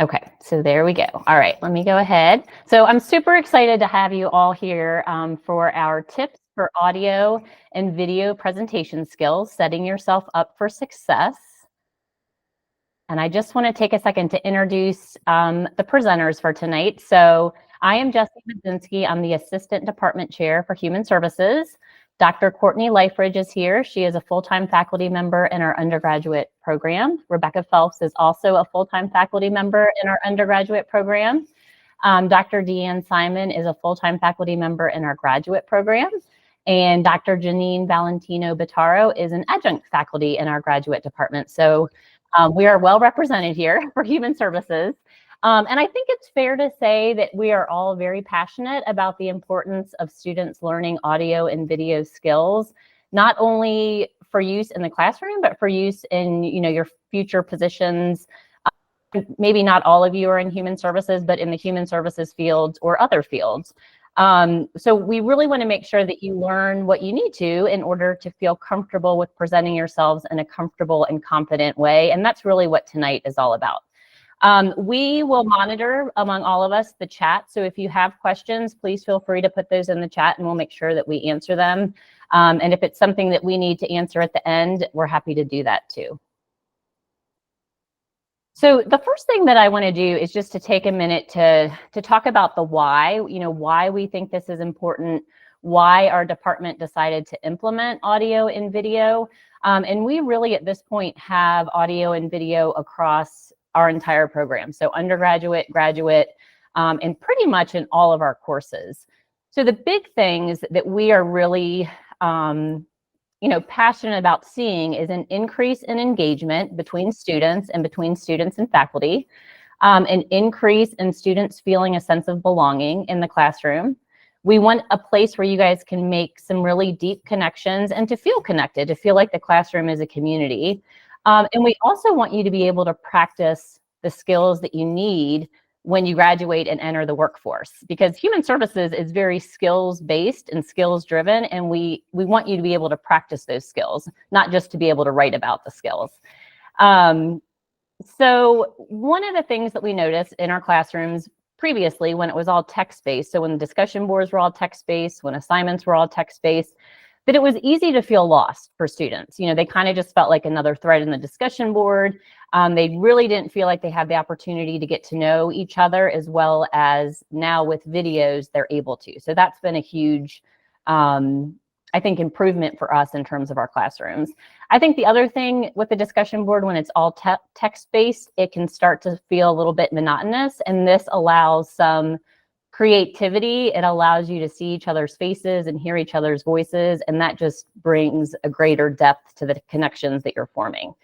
Okay, so there we go. All right, let me go ahead. So I'm super excited to have you all here for our tips for audio and video presentation skills, setting yourself up for success. And I just want to take a second to introduce the presenters for tonight. So I am Jessie Budzinski. I'm the Assistant Department Chair for Human Services. Dr. Courtney Leifridge is here. She is a full-time faculty member in our undergraduate program. Rebecca Phelps is also a full-time faculty member in our undergraduate program. Dr. Deanne Simon is a full-time faculty member in our graduate program. And Dr. Janine Valentino Bataro is an adjunct faculty in our graduate department. So we are well represented here for Human Services. And I think it's fair to say that we are all very passionate about the importance of students learning audio and video skills, not only for use in the classroom, but for use in your future positions. Maybe not all of you are in Human Services, but in the Human Services fields or other fields. So we really want to make sure that you learn what you need to in order to feel comfortable with presenting yourselves in a comfortable and confident way. And that's really what tonight is all about. We will monitor among all of us the chat. So if you have questions, please feel free to put those in the chat and we'll make sure that we answer them. And if it's something that we need to answer at the end, we're happy to do that too. So the first thing that I want to do is just to take a minute to talk about the why, why we think this is important, why our department decided to implement audio and video. And we really at this point have audio and video across our entire program. So undergraduate, graduate, and pretty much in all of our courses. So the big things that we are really passionate about seeing is an increase in engagement between students and faculty, an increase in students feeling a sense of belonging in the classroom. We want a place where you guys can make some really deep connections and to feel connected, to feel like the classroom is a community. And we also want you to be able to practice the skills that you need when you graduate and enter the workforce, because Human Services is very skills-based and skills-driven, and we want you to be able to practice those skills, not just to be able to write about the skills. So one of the things that we noticed in our classrooms previously, when it was all text-based, so when the discussion boards were all text-based, when assignments were all text-based, that it was easy to feel lost for students. They kind of just felt like another thread in the discussion board. They really didn't feel like they had the opportunity to get to know each other as well as now with videos, they're able to. So that's been a huge, I think, improvement for us in terms of our classrooms. I think the other thing with the discussion board, when it's all text-based, it can start to feel a little bit monotonous, and this allows some creativity. It allows you to see each other's faces and hear each other's voices, and that just brings a greater depth to the connections that you're forming.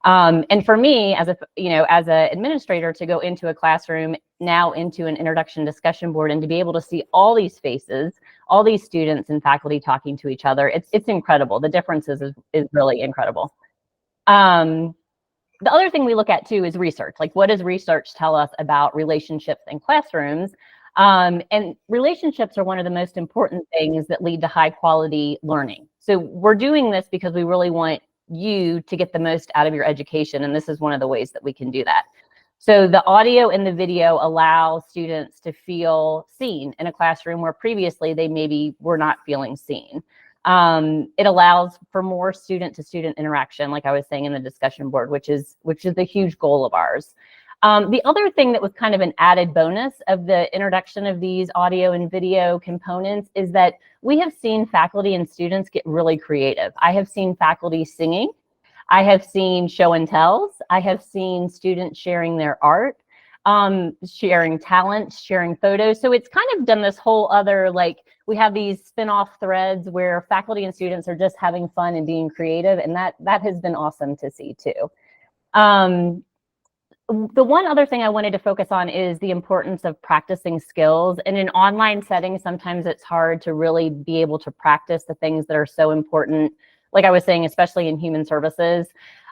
And for me, as an administrator, to go into a classroom, now into an introduction discussion board, and to be able to see all these faces, all these students and faculty talking to each other, it's incredible. The differences is really incredible. The other thing we look at too is research. Like, what does research tell us about relationships in classrooms? And relationships are one of the most important things that lead to high quality learning. So we're doing this because we really want you to get the most out of your education, and this is one of the ways that we can do that. So the audio and the video allow students to feel seen in a classroom where previously they maybe were not feeling seen. It allows for more student-to-student interaction, like I was saying in the discussion board, which is a huge goal of ours. The other thing that was kind of an added bonus of the introduction of these audio and video components is that we have seen faculty and students get really creative. I have seen faculty singing. I have seen show and tells. I have seen students sharing their art, sharing talent, sharing photos. So it's kind of done this whole other, like, we have these spin-off threads where faculty and students are just having fun and being creative, and that has been awesome to see too. The one other thing I wanted to focus on is the importance of practicing skills. In an online setting, sometimes it's hard to really be able to practice the things that are so important, like I was saying, especially in Human Services.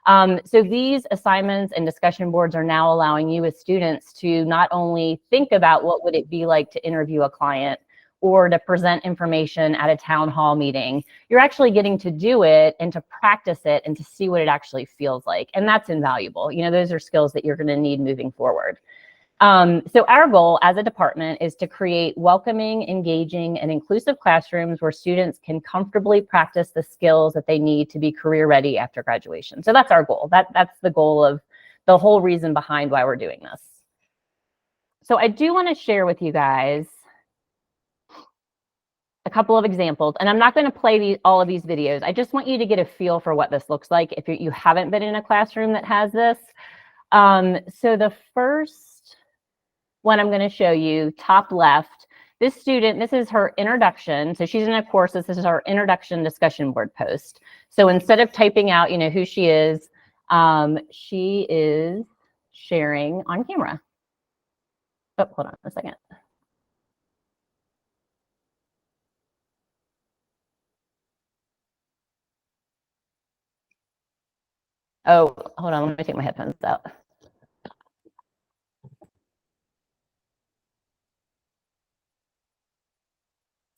So these assignments and discussion boards are now allowing you as students to not only think about what would it be like to interview a client or to present information at a town hall meeting. You're actually getting to do it and to practice it and to see what it actually feels like. And that's invaluable. Those are skills that you're going to need moving forward. So our goal as a department is to create welcoming, engaging, and inclusive classrooms where students can comfortably practice the skills that they need to be career ready after graduation. So that's our goal. That's the goal of the whole reason behind why we're doing this. So I do want to share with you guys a couple of examples, and I'm not going to play all of these videos. I just want you to get a feel for what this looks like if you haven't been in a classroom that has this. So the first one I'm going to show you, top left, this student, this is her introduction. So she's in a course, this is her introduction discussion board post. So instead of typing out, who she is sharing on camera. Oh, hold on a second. Oh, hold on, let me take my headphones out.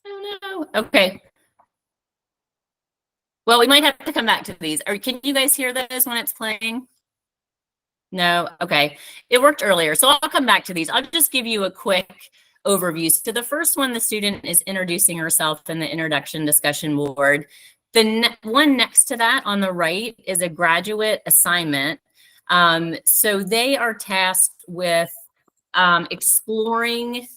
Oh no, okay. Well, we might have to come back to these. Or can you guys hear those when it's playing? No, okay. It worked earlier, so I'll come back to these. I'll just give you a quick overview. So the first one, the student is introducing herself in the introduction discussion board. The one next to that on the right is a graduate assignment. So they are tasked with exploring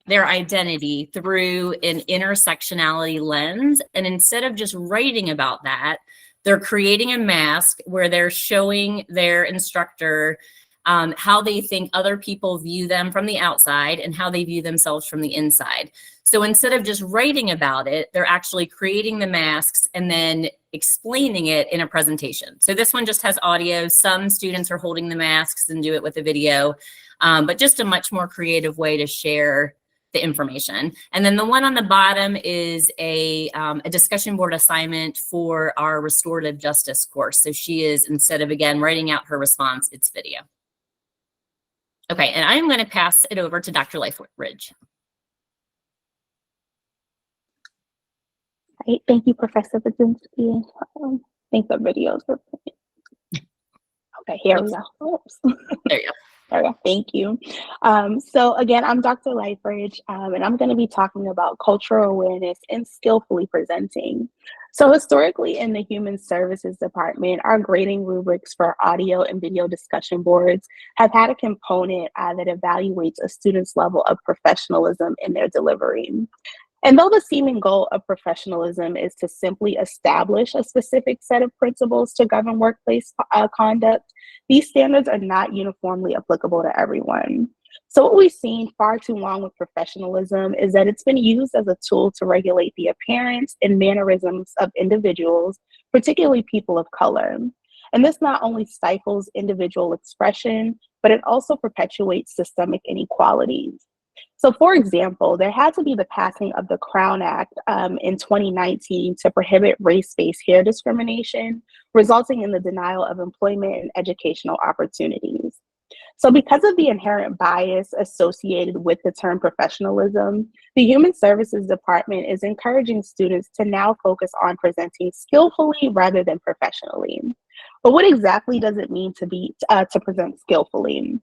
their identity through an intersectionality lens. And instead of just writing about that, they're creating a mask where they're showing their instructor how they think other people view them from the outside and how they view themselves from the inside. So instead of just writing about it, they're actually creating the masks and then explaining it in a presentation. So this one just has audio. Some students are holding the masks and do it with a video, but just a much more creative way to share the information. And then the one on the bottom is a discussion board assignment for our restorative justice course. So she is, instead of, again, writing out her response, it's video. Okay, and I'm going to pass it over to Dr. Lifebridge. Great, thank you, Professor Budzinski. I think the videos are playing. Okay, here we go. Oops. There you go. There we go. Thank you. So again, I'm Dr. Lifebridge, and I'm going to be talking about cultural awareness and skillfully presenting. So historically in the Human Services Department, our grading rubrics for audio and video discussion boards have had a component that evaluates a student's level of professionalism in their delivery. And though the seeming goal of professionalism is to simply establish a specific set of principles to govern workplace conduct, these standards are not uniformly applicable to everyone. So what we've seen far too long with professionalism is that it's been used as a tool to regulate the appearance and mannerisms of individuals, particularly people of color. And this not only stifles individual expression, but it also perpetuates systemic inequalities. So for example, there had to be the passing of the Crown Act in 2019 to prohibit race-based hair discrimination, resulting in the denial of employment and educational opportunities. So because of the inherent bias associated with the term professionalism, the Human Services Department is encouraging students to now focus on presenting skillfully rather than professionally. But what exactly does it mean to present skillfully?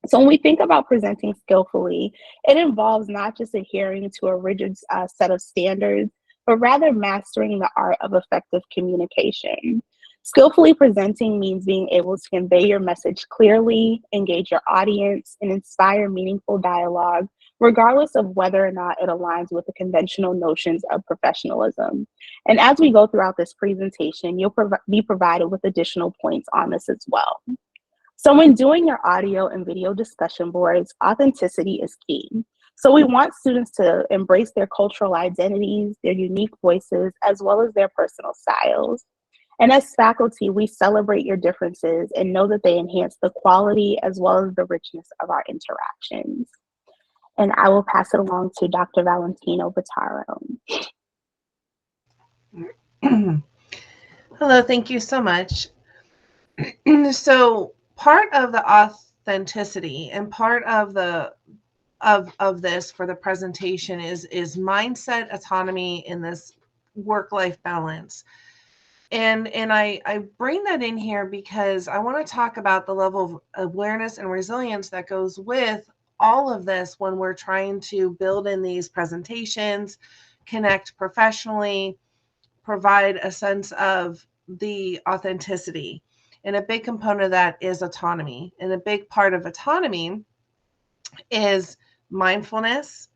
So when we think about presenting skillfully, it involves not just adhering to a rigid set of standards, but rather mastering the art of effective communication. Skillfully presenting means being able to convey your message clearly, engage your audience, and inspire meaningful dialogue, regardless of whether or not it aligns with the conventional notions of professionalism. And as we go throughout this presentation, you'll be provided with additional points on this as well. So when doing your audio and video discussion boards, authenticity is key. So we want students to embrace their cultural identities, their unique voices, as well as their personal styles. And as faculty, we celebrate your differences and know that they enhance the quality as well as the richness of our interactions. And I will pass it along to Dr. Valentino Vitaro. Hello, thank you so much. So part of the authenticity and part of the of this for the presentation is mindset autonomy in this work-life balance. And I bring that in here because I want to talk about the level of awareness and resilience that goes with all of this when we're trying to build in these presentations, connect professionally, provide a sense of the authenticity. And a big component of that is autonomy. And a big part of autonomy is mindfulness,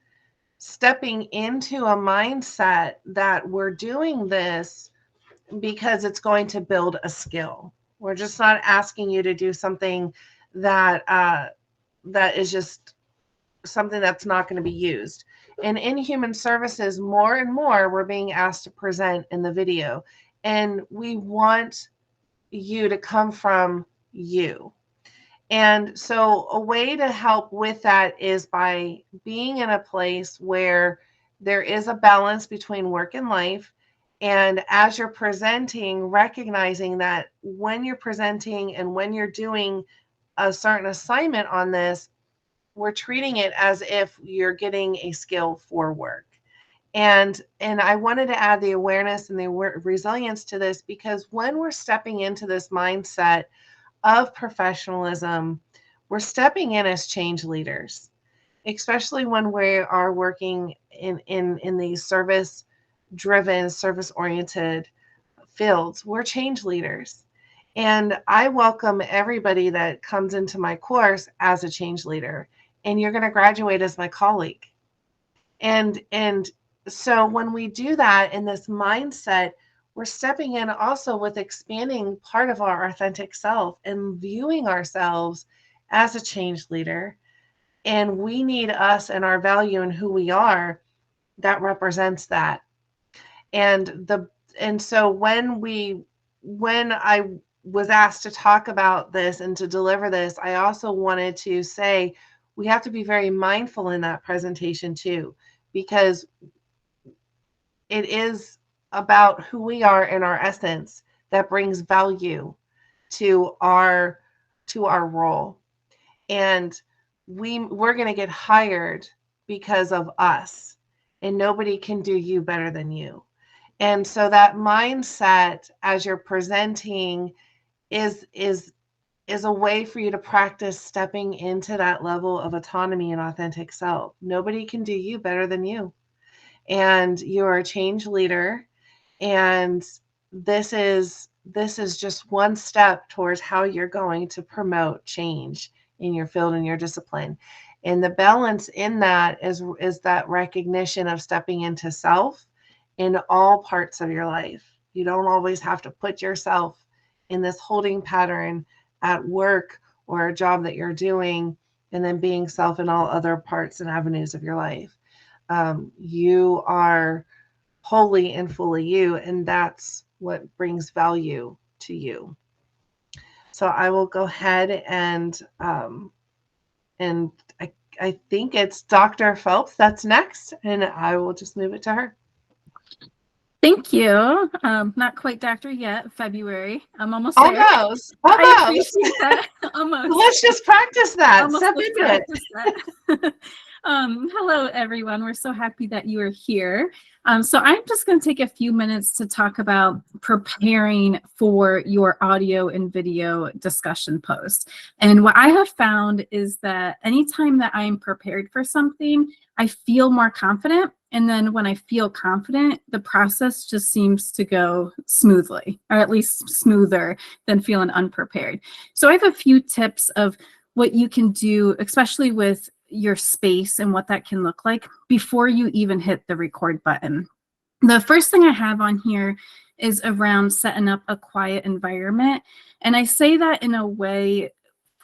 stepping into a mindset that we're doing this because it's going to build a skill. We're just not asking you to do something that that is just something that's not going to be used. And in human services, more and more, we're being asked to present in the video. And we want you to come from you. And so a way to help with that is by being in a place where there is a balance between work and life. And as you're presenting, recognizing that when you're presenting and when you're doing a certain assignment on this, we're treating it as if you're getting a skill for work. And I wanted to add the awareness and the resilience to this, because when we're stepping into this mindset of professionalism, we're stepping in as change leaders, especially when we are working in these service-driven, service-oriented fields. We're change leaders. And I welcome everybody that comes into my course as a change leader, and you're going to graduate as my colleague. And so when we do that in this mindset, we're stepping in also with expanding part of our authentic self and viewing ourselves as a change leader. And we need us and our value and who we are that represents that. And so when I was asked to talk about this and to deliver this, I also wanted to say we have to be very mindful in that presentation too, because it is about who we are in our essence that brings value to our role. And we're going to get hired because of us, and nobody can do you better than you. And so that mindset as you're presenting is a way for you to practice stepping into that level of autonomy and authentic self. Nobody can do you better than you. And you're a change leader. And this is just one step towards how you're going to promote change in your field and your discipline. And the balance in that is that recognition of stepping into self in all parts of your life. You don't always have to put yourself in this holding pattern at work or a job that you're doing and then being self in all other parts and avenues of your life. You are wholly and fully you, and that's what brings value to you. So I will go ahead and I think it's Dr. Phelps that's next, and I will just move it to her. Thank you. Not quite doctor yet, February. I'm almost there. Almost. I appreciate that. Almost. Let's just practice that. Almost Step into it. Hello, everyone. We're so happy that you are here. So I'm just going to take a few minutes to talk about preparing for your audio and video discussion post. And what I have found is that anytime that I'm prepared for something, I feel more confident. And then when I feel confident, the process just seems to go smoothly, or at least smoother than feeling unprepared. So I have a few tips of what you can do, especially with your space and what that can look like before you even hit the record button. The first thing I have on here is around setting up a quiet environment. And I say that in a way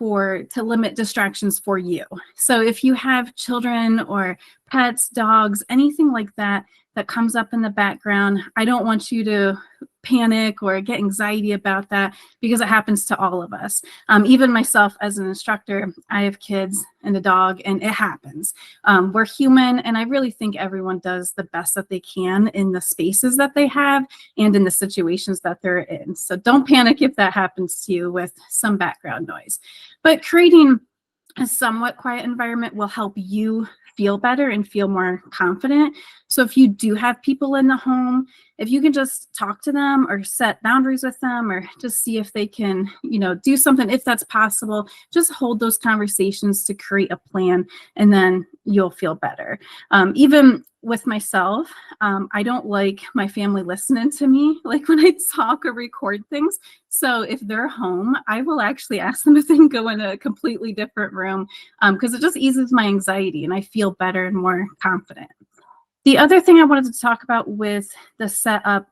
to limit distractions for you. So if you have children or pets, dogs, anything like that comes up in the background, I don't want you to panic or get anxiety about that, because it happens to all of us. Even myself as an instructor, I have kids and a dog, and it happens. We're human, and I really think everyone does the best that they can in the spaces that they have and in the situations that they're in. So don't panic if that happens to you with some background noise. But creating a somewhat quiet environment will help you feel better and feel more confident. So if you do have people in the home, if you can just talk to them or set boundaries with them or just see if they can, do something, if that's possible, just hold those conversations to create a plan, and then you'll feel better. Even with myself, I don't like my family listening to me, like when I talk or record things. So if they're home, I will actually ask them if they can go in a completely different room, because it just eases my anxiety and I feel better and more confident. The other thing I wanted to talk about with the setup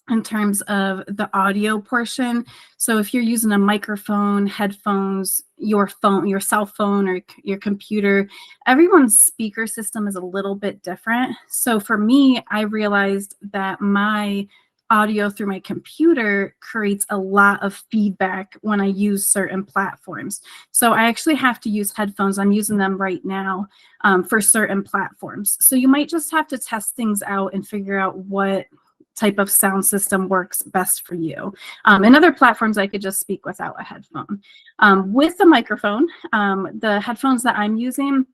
in terms of the audio portion. So if you're using a microphone, headphones, your phone, your cell phone, or your computer, everyone's speaker system is a little bit different. So for me, I realized that my audio through my computer creates a lot of feedback when I use certain platforms. So I actually have to use headphones. I'm using them right now for certain platforms. So you might just have to test things out and figure out what type of sound system works best for you. In other platforms, I could just speak without a headphone. With the microphone, the headphones that I'm using,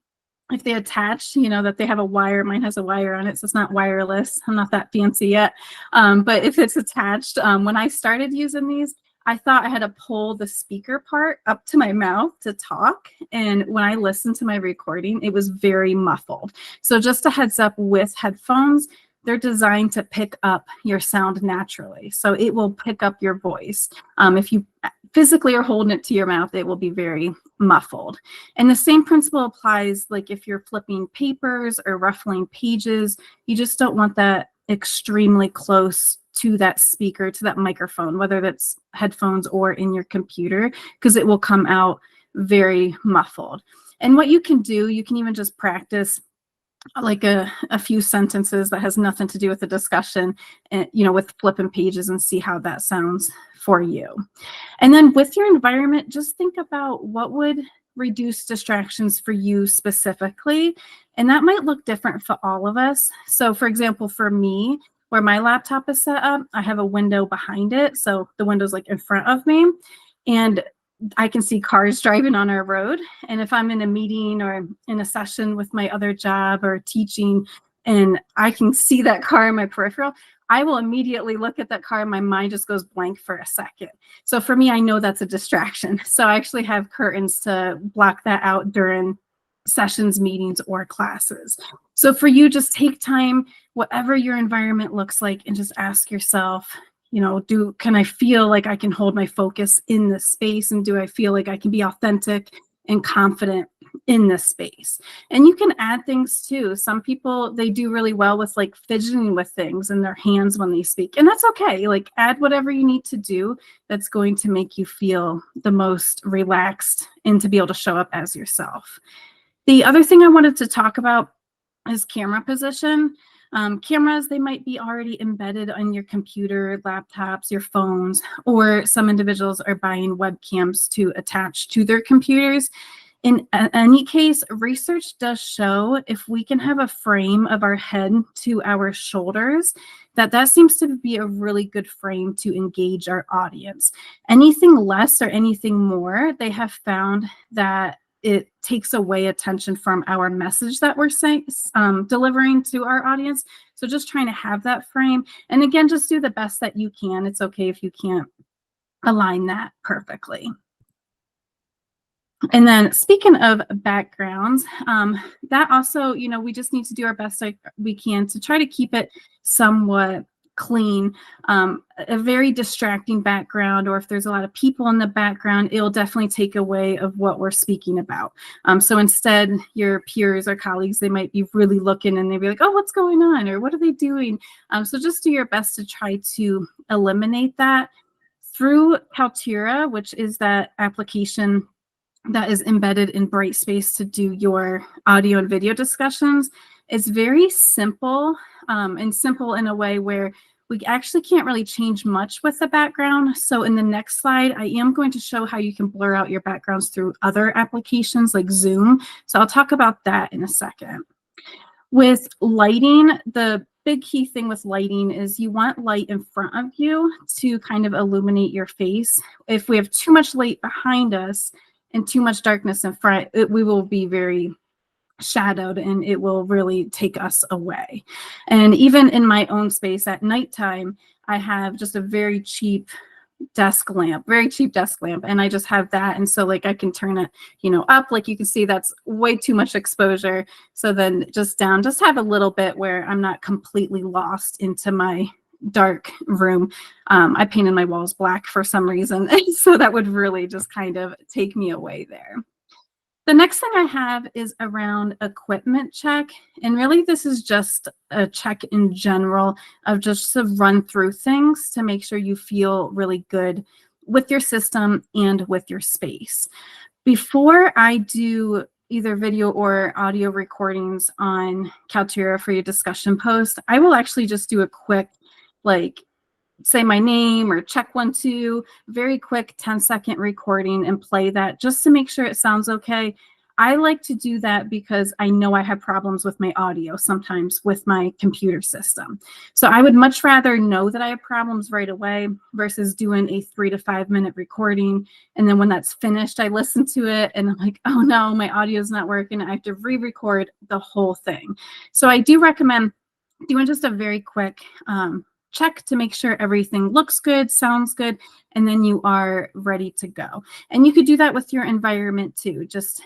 if they attach, that they have a wire, mine has a wire on it, so it's not wireless. I'm not that fancy yet. But if it's attached, when I started using these, I thought I had to pull the speaker part up to my mouth to talk. And when I listened to my recording, it was very muffled. So just a heads up with headphones, they're designed to pick up your sound naturally. So it will pick up your voice. If you physically are holding it to your mouth, it will be very muffled. And the same principle applies like if you're flipping papers or ruffling pages, you just don't want that extremely close to that speaker, to that microphone, whether that's headphones or in your computer, because it will come out very muffled. And what you can do, you can even just practice like a few sentences that has nothing to do with the discussion, and with flipping pages, and see how that sounds for you. And then with your environment, just think about what would reduce distractions for you specifically. And that might look different for all of us. So for example, for me, where my laptop is set up, I have a window behind it. So the window's like in front of me, and I can see cars driving on our road. And if I'm in a meeting or in a session with my other job or teaching, and I can see that car in my peripheral, I will immediately look at that car and my mind just goes blank for a second. So for me, I know that's a distraction. So I actually have curtains to block that out during sessions, meetings, or classes. So for you, just take time, whatever your environment looks like, and just ask yourself, can I feel like I can hold my focus in this space? And do I feel like I can be authentic and confident in this space? And you can add things too. Some people, they do really well with like fidgeting with things in their hands when they speak. And that's okay. Like add whatever you need to do that's going to make you feel the most relaxed and to be able to show up as yourself. The other thing I wanted to talk about is camera position. Cameras, they might be already embedded on your computer, laptops, your phones, or some individuals are buying webcams to attach to their computers. In any case, research does show if we can have a frame of our head to our shoulders, that seems to be a really good frame to engage our audience. Anything less or anything more, they have found that it takes away attention from our message that we're saying, delivering to our audience. So just trying to have that frame. And again, just do the best that you can. It's okay if you can't align that perfectly. And then speaking of backgrounds, that also, we just need to do our best we can to try to keep it somewhat clean. A very distracting background, or if there's a lot of people in the background, it'll definitely take away of what we're speaking about. So instead, your peers or colleagues, they might be really looking and they'd be like, oh, what's going on? Or what are they doing? So just do your best to try to eliminate that through Kaltura, which is that application that is embedded in Brightspace to do your audio and video discussions. It's very simple, and simple in a way where we actually can't really change much with the background. So in the next slide, I am going to show how you can blur out your backgrounds through other applications like Zoom. So I'll talk about that in a second. With lighting, the big key thing with lighting is you want light in front of you to kind of illuminate your face. If we have too much light behind us and too much darkness in front, we will be very shadowed, and it will really take us away. And even in my own space at nighttime, I have just a very cheap desk lamp, and I just have that. And so like I can turn it, up, like you can see that's way too much exposure. So then just down, just have a little bit where I'm not completely lost into my dark room. I painted my walls black for some reason. So that would really just kind of take me away there. The next thing I have is around equipment check. And really this is just a check in general of just to run through things to make sure you feel really good with your system and with your space. Before I do either video or audio recordings on Kaltura for your discussion post, I will actually just do a quick, say my name or check 1, 2, very quick 10-second recording and play that just to make sure it sounds okay. I like to do that because I know I have problems with my audio sometimes with my computer system. So I would much rather know that I have problems right away versus doing a 3 to 5 minute recording. And then when that's finished, I listen to it and I'm like, oh no, my audio is not working. I have to re-record the whole thing. So I do recommend doing just a very quick check to make sure everything looks good, sounds good, and then you are ready to go. And you could do that with your environment too. Just,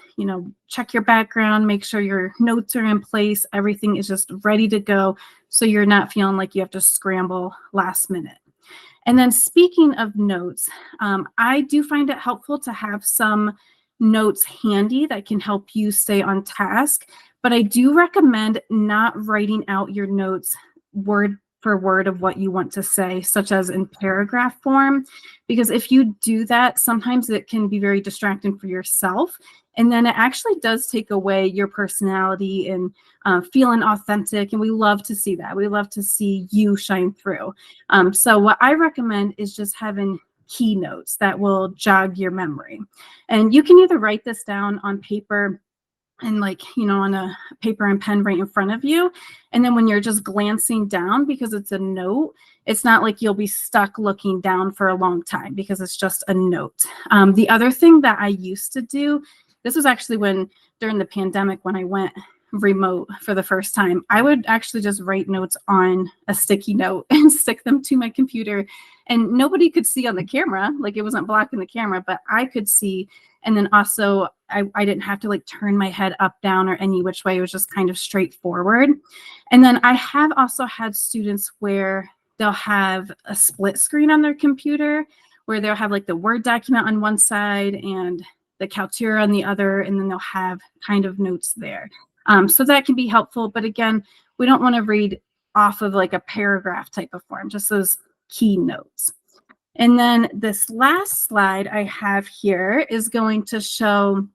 check your background, make sure your notes are in place, everything is just ready to go, so you're not feeling like you have to scramble last minute. And then speaking of notes, I do find it helpful to have some notes handy that can help you stay on task, but I do recommend not writing out your notes word for word of what you want to say, such as in paragraph form, because if you do that, sometimes it can be very distracting for yourself. And then it actually does take away your personality and feeling authentic. And we love to see that. We love to see you shine through. So what I recommend is just having keynotes that will jog your memory. And you can either write this down on paper and on a paper and pen right in front of you. And then when you're just glancing down, because it's a note, it's not like you'll be stuck looking down for a long time because it's just a note. The other thing that I used to do, this was actually during the pandemic, when I went remote for the first time, I would actually just write notes on a sticky note and stick them to my computer. And nobody could see on the camera, like it wasn't blocking the camera, but I could see. And then also I didn't have to turn my head up, down, or any which way. It was just kind of straightforward. And then I have also had students where they'll have a split screen on their computer where they'll have the Word document on one side and the Kaltura on the other, and then they'll have kind of notes there. So that can be helpful. But again, we don't want to read off of a paragraph type of form, just those key notes. And then this last slide I have here is going to show,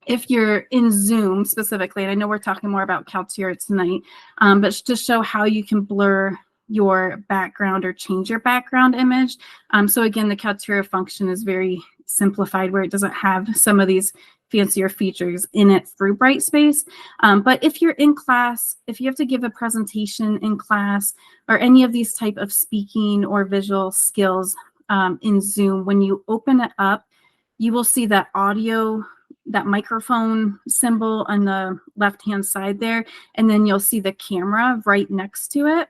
if you're in Zoom specifically, and I know we're talking more about Kaltura tonight, but to show how you can blur your background or change your background image. So again, the Kaltura function is very simplified where it doesn't have some of these fancier features in it through Brightspace. But if you're in class, if you have to give a presentation in class or any of these type of speaking or visual skills in Zoom, when you open it up, you will see that audio, that microphone symbol on the left-hand side there, and then you'll see the camera right next to it.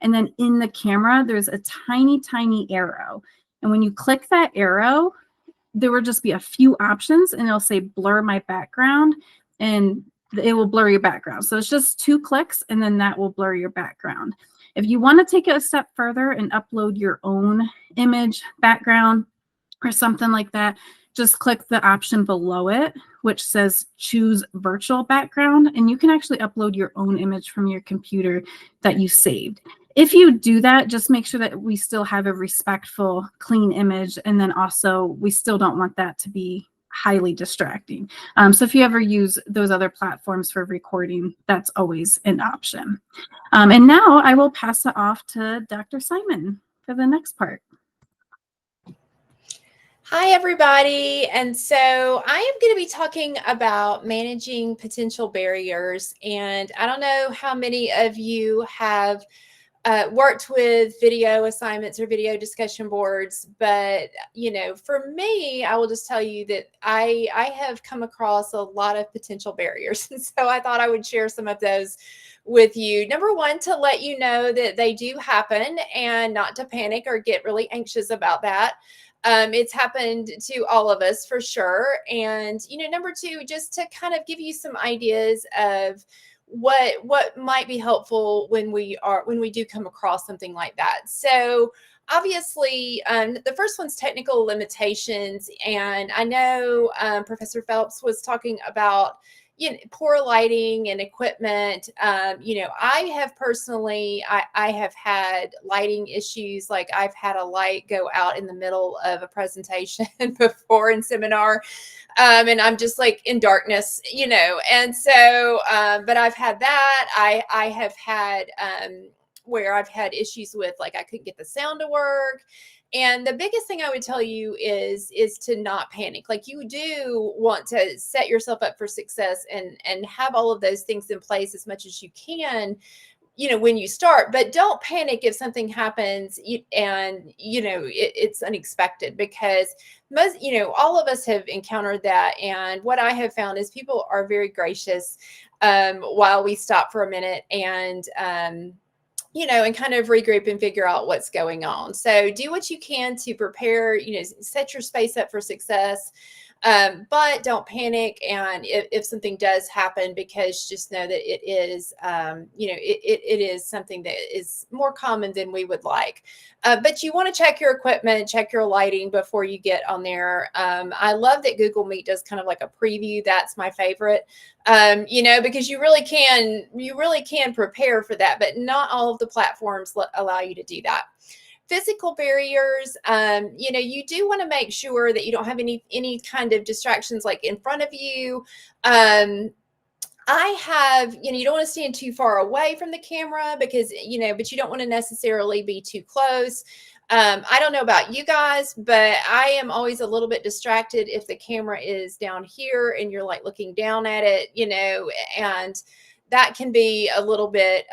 And then in the camera, there's a tiny, tiny arrow. And when you click that arrow, there will just be a few options, and it'll say blur my background, and it will blur your background. So it's just 2 clicks, and then that will blur your background. If you want to take it a step further and upload your own image, background, or something like that, just click the option below it, which says choose virtual background, and you can actually upload your own image from your computer that you saved. If you do that, just make sure that we still have a respectful, clean image, and then also we still don't want that to be highly distracting. So if you ever use those other platforms for recording, that's always an option. And now I will pass it off to Dr. Simon for the next part. Hi, everybody. And so I am going to be talking about managing potential barriers. And I don't know how many of you have worked with video assignments or video discussion boards. But, for me, I will just tell you that I have come across a lot of potential barriers. And so I thought I would share some of those with you. Number one, to let you know that they do happen and not to panic or get really anxious about that. It's happened to all of us for sure. And, number two, just to kind of give you some ideas of what might be helpful when we do come across something like that. So obviously, the first one's technical limitations. And I know Professor Phelps was talking about poor lighting and equipment. I have personally, I have had lighting issues. Like I've had a light go out in the middle of a presentation before in seminar. And I'm just like in darkness, and so, but I've had that. I have had, where I've had issues with, like, I couldn't get the sound to work. And the biggest thing I would tell you is to not panic. Like, you do want to set yourself up for success and have all of those things in place as much as you can, when you start, but don't panic if something happens and, it's unexpected, because most, all of us have encountered that. And what I have found is people are very gracious while we stop for a minute and, and kind of regroup and figure out what's going on. So do what you can to prepare, set your space up for success. But don't panic. And if something does happen, because just know that it is, it is something that is more common than we would like. But you want to check your equipment, check your lighting before you get on there. I love that Google Meet does kind of like a preview. That's my favorite, because you really can prepare for that, but not all of the platforms allow you to do that. Physical barriers, you do want to make sure that you don't have any kind of distractions like in front of you. I have, you don't want to stand too far away from the camera because, but you don't want to necessarily be too close. I don't know about you guys, but I am always a little bit distracted if the camera is down here and you're like looking down at it, and that can be a little bit,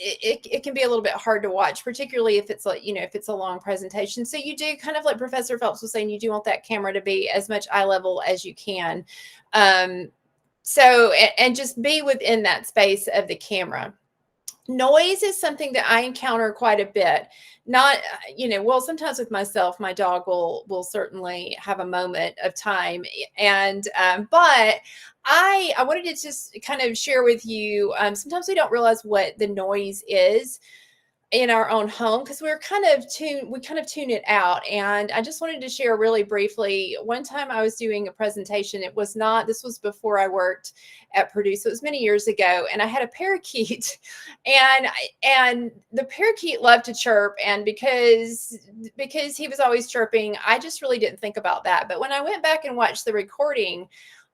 it can be a little bit hard to watch, particularly if it's like, if it's a long presentation. So you do, kind of like Professor Phelps was saying, you do want that camera to be as much eye level as you can. So, and just be within that space of the camera. Noise is something that I encounter quite a bit. Not, well, sometimes with myself, my dog will certainly have a moment of time. And, but I wanted to just kind of share with you, sometimes we don't realize what the noise is in our own home because we kind of tune it out. And I just wanted to share really briefly. One time I was doing a presentation. This was before I worked at Purdue, so it was many years ago, and I had a parakeet, and the parakeet loved to chirp, and because he was always chirping, I just really didn't think about that. But when I went back and watched the recording,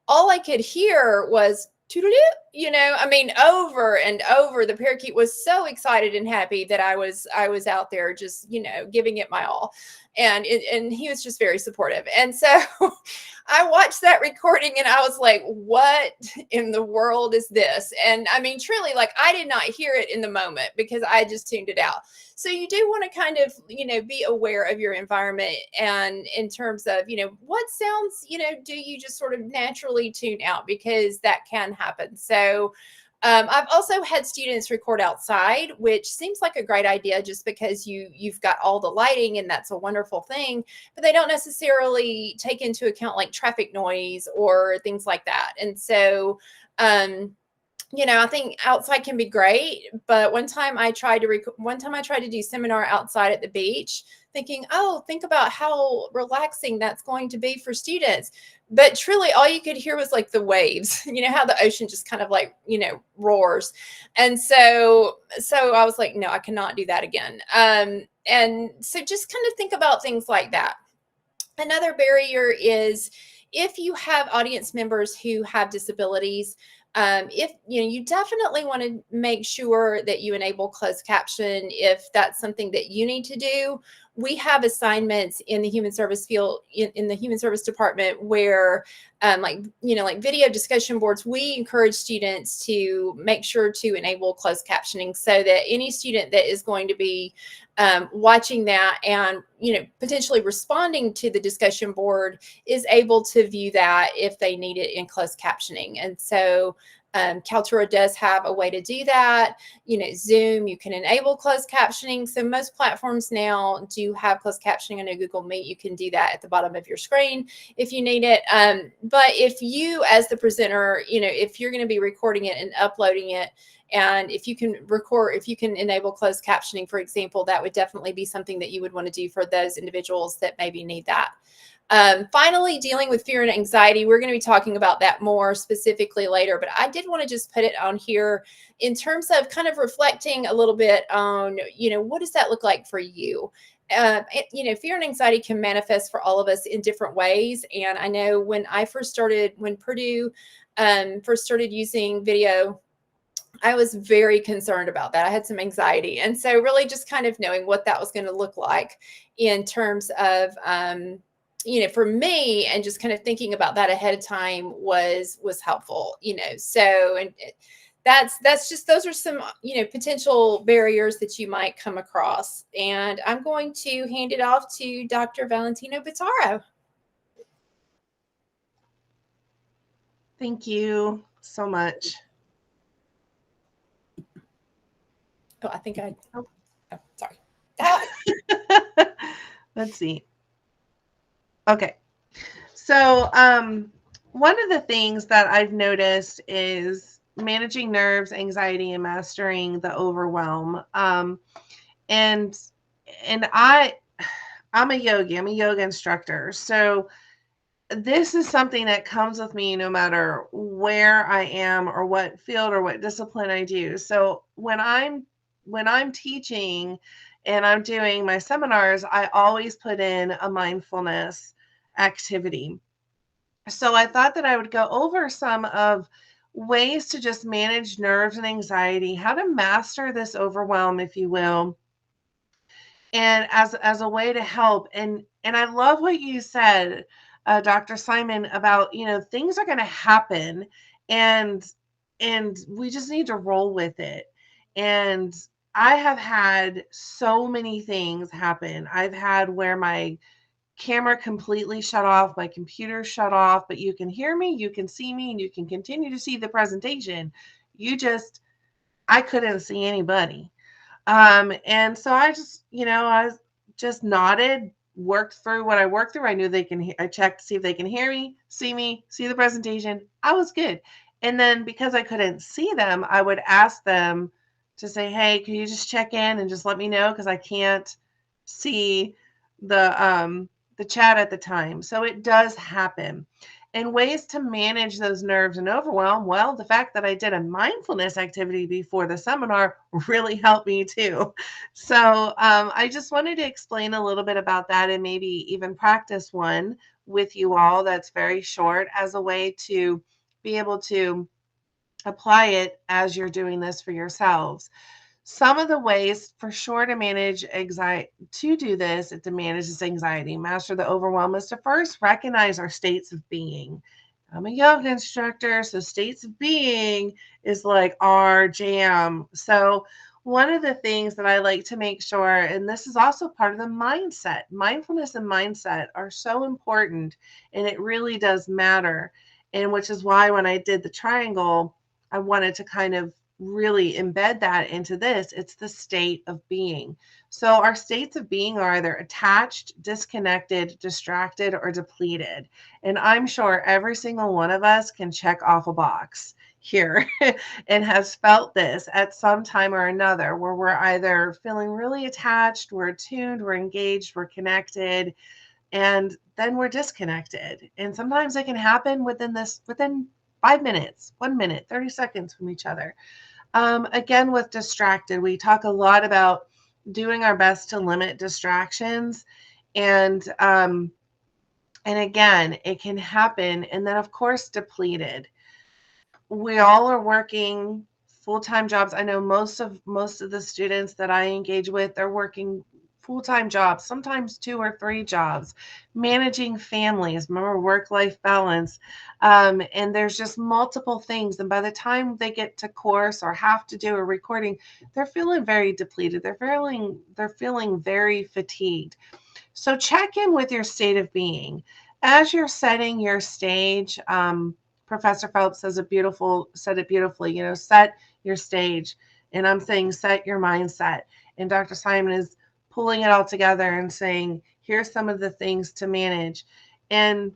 all I could hear was over and over. The parakeet was so excited and happy that I was out there just, giving it my all. And he was just very supportive. And so I watched that recording and I was like, what in the world is this? And I mean, truly, like, I did not hear it in the moment because I just tuned it out. So you do want to kind of, be aware of your environment, and in terms of, what sounds, do you just sort of naturally tune out, because that can happen. So I've also had students record outside, which seems like a great idea just because you've got all the lighting, and that's a wonderful thing, but they don't necessarily take into account like traffic noise or things like that. And so, I think outside can be great, but one time I tried to do seminar outside at the beach, thinking, oh, think about how relaxing that's going to be for students. But truly, all you could hear was like the waves, how the ocean just kind of like, roars. And so I was like, no, I cannot do that again. And so just kind of think about things like that. Another barrier is if you have audience members who have disabilities. If you definitely want to make sure that you enable closed caption if that's something that you need to do, we have assignments in the human service field, in the human service department, where like video discussion boards, we encourage students to make sure to enable closed captioning, so that any student that is going to be watching that and potentially responding to the discussion board is able to view that if they need it in closed captioning. And so Kaltura does have a way to do that. Zoom, you can enable closed captioning. So most platforms now do have closed captioning. I know Google Meet, you can do that at the bottom of your screen if you need it. But if you, as the presenter, if you're going to be recording it and uploading it, and if you can enable closed captioning, for example, that would definitely be something that you would want to do for those individuals that maybe need that. Finally, dealing with fear and anxiety. We're going to be talking about that more specifically later, but I did want to just put it on here in terms of kind of reflecting a little bit on, what does that look like for you? Fear and anxiety can manifest for all of us in different ways. And I know when Purdue first started using video, I was very concerned about that. I had some anxiety. And so really just kind of knowing what that was going to look like in terms of, for me, and just kind of thinking about that ahead of time was helpful, so, and those are some, potential barriers that you might come across. And I'm going to hand it off to Dr. Valentino Bottaro. Thank you so much. Oh, I think sorry. Let's see. Okay. So one of the things that I've noticed is managing nerves, anxiety, and mastering the overwhelm. And I'm a yoga instructor. So this is something that comes with me no matter where I am or what field or what discipline I do. So when I'm teaching and I'm doing my seminars, I always put in a mindfulness activity. So I thought that I would go over some of ways to just manage nerves and anxiety, how to master this overwhelm, if you will, and as a way to help. And I love what you said, Dr. Simon, about things are going to happen, and we just need to roll with it. And I have had so many things happen. I've had where my camera completely shut off, my computer shut off, but you can hear me, you can see me, and you can continue to see the presentation. I couldn't see anybody. And so I just nodded, worked through what I worked through. I knew I checked to see if they can hear me, see the presentation. I was good. And then because I couldn't see them, I would ask them to say, hey, can you just check in and just let me know? Because I can't see the chat at the time. So it does happen. And ways to manage those nerves and overwhelm. Well, the fact that I did a mindfulness activity before the seminar really helped me too. So I just wanted to explain a little bit about that and maybe even practice one with you all that's very short as a way to be able to apply it as you're doing this for yourselves. Some of the ways for sure to manage anxiety, to manage this anxiety, master the overwhelm, is to first recognize our states of being. I'm a yoga instructor, so states of being is like our jam. So one of the things that I like to make sure, and this is also part of the mindset, mindfulness and mindset are so important, and it really does matter. And which is why when I did the triangle, I wanted to kind of really embed that into this. It's the state of being. So our states of being are either attached, disconnected, distracted, or depleted. And I'm sure every single one of us can check off a box here and has felt this at some time or another, where we're either feeling really attached, we're attuned, we're engaged, we're connected, and then we're disconnected. And sometimes it can happen within 5 minutes, 1 minute, 30 seconds from each other. Again, with distracted, we talk a lot about doing our best to limit distractions. And again, it can happen. And then, of course, depleted. We all are working full-time jobs. I know most of the students that I engage with, they're working full-time jobs, sometimes 2 or 3 jobs, managing families, remember work-life balance. And there's just multiple things. And by the time they get to course or have to do a recording, they're feeling very depleted. They're feeling very fatigued. So check in with your state of being. As you're setting your stage, Professor Phelps said it beautifully, set your stage. And I'm saying set your mindset. And Dr. Simon is pulling it all together and saying, here's some of the things to manage. And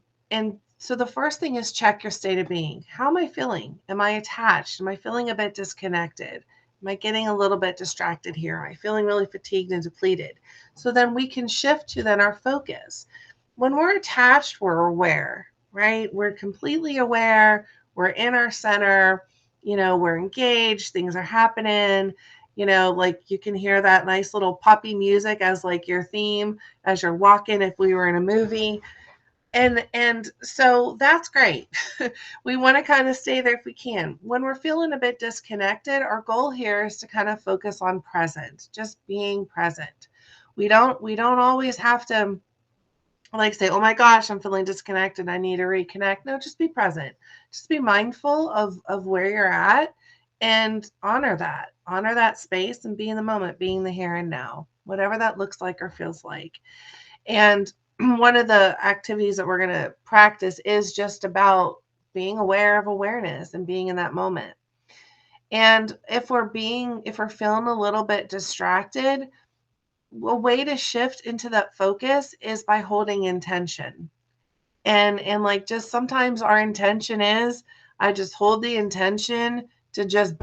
so the first thing is check your state of being. How am I feeling? Am I attached? Am I feeling a bit disconnected? Am I getting a little bit distracted here? Am I feeling really fatigued and depleted? So then we can shift to then our focus. When we're attached, we're aware, right? We're completely aware. We're in our center. We're engaged. Things are happening. Like you can hear that nice little poppy music as like your theme as you're walking if we were in a movie. And so that's great. We want to kind of stay there if we can. When we're feeling a bit disconnected, our goal here is to kind of focus on present, just being present. We don't always have to like say, oh my gosh, I'm feeling disconnected, I need to reconnect. No, just be present. Just be mindful of where you're at and honor that space and be in the moment, being the here and now, whatever that looks like or feels like. And one of the activities that we're going to practice is just about being aware of awareness and being in that moment. And if we're feeling a little bit distracted, a way to shift into that focus is by holding intention. And like just sometimes our intention is, I just hold the intention to just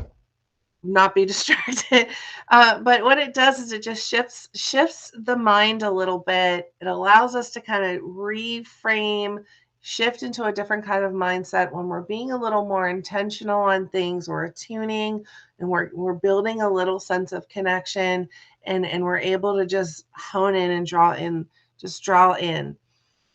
not be distracted. But what it does is it just shifts the mind a little bit. It allows us to kind of reframe, shift into a different kind of mindset when we're being a little more intentional on things. We're attuning and we're building a little sense of connection, and we're able to just hone in and draw in.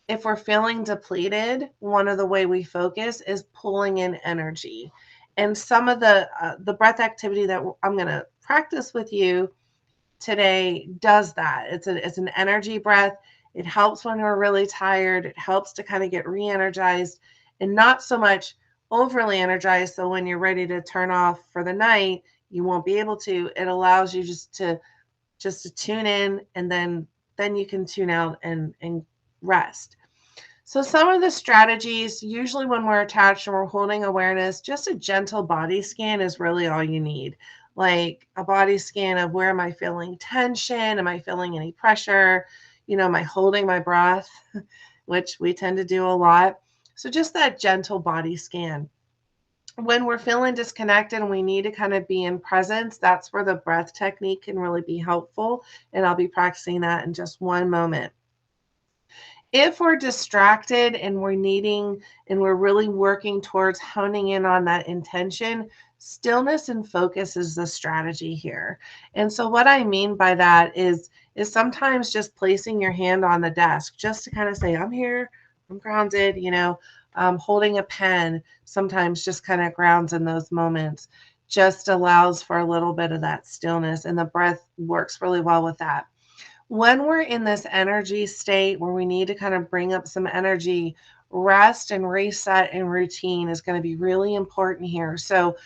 If we're feeling depleted, one of the way we focus is pulling in energy. And some of the breath activity that I'm going to practice with you today does that. It's an energy breath. It helps when we're really tired. It helps to kind of get re-energized and not so much overly energized. So when you're ready to turn off for the night, you won't be able to. It allows you just to tune in, and then you can tune out and rest. So some of the strategies, usually when we're attached and we're holding awareness, just a gentle body scan is really all you need. Like a body scan of where am I feeling tension? Am I feeling any pressure? Am I holding my breath, which we tend to do a lot. So just that gentle body scan. When we're feeling disconnected and we need to kind of be in presence, that's where the breath technique can really be helpful. And I'll be practicing that in just one moment. If we're distracted and we're really working towards honing in on that intention, stillness and focus is the strategy here. And so what I mean by that is sometimes just placing your hand on the desk just to kind of say, I'm here, I'm grounded, holding a pen sometimes just kind of grounds in those moments, just allows for a little bit of that stillness, and the breath works really well with that. When we're in this energy state where we need to kind of bring up some energy, rest and reset and routine is going to be really important here. So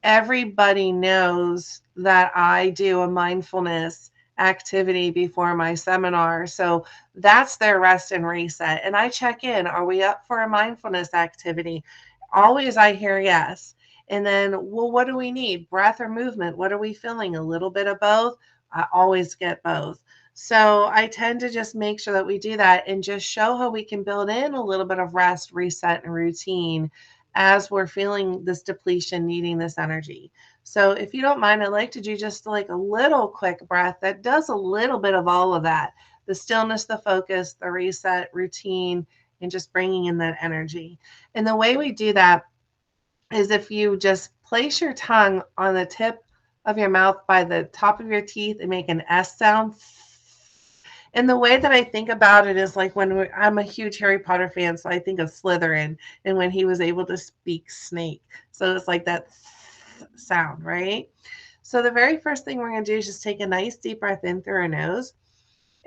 everybody knows that I do a mindfulness activity before my seminar. So that's their rest and reset. And I check in, are we up for a mindfulness activity? Always I hear yes. And then, well, what do we need? Breath or movement? What are we feeling? A little bit of both? I always get both. So I tend to just make sure that we do that and just show how we can build in a little bit of rest, reset, and routine as we're feeling this depletion, needing this energy. So if you don't mind, I'd like to do just like a little quick breath that does a little bit of all of that. The stillness, the focus, the reset, routine, and just bringing in that energy. And the way we do that is if you just place your tongue on the tip of your mouth by the top of your teeth and make an S sound. And the way that I think about it is like I'm a huge Harry Potter fan, so I think of Slytherin and when he was able to speak snake. So it's like that sound, right? So the very first thing we're going to do is just take a nice deep breath in through our nose.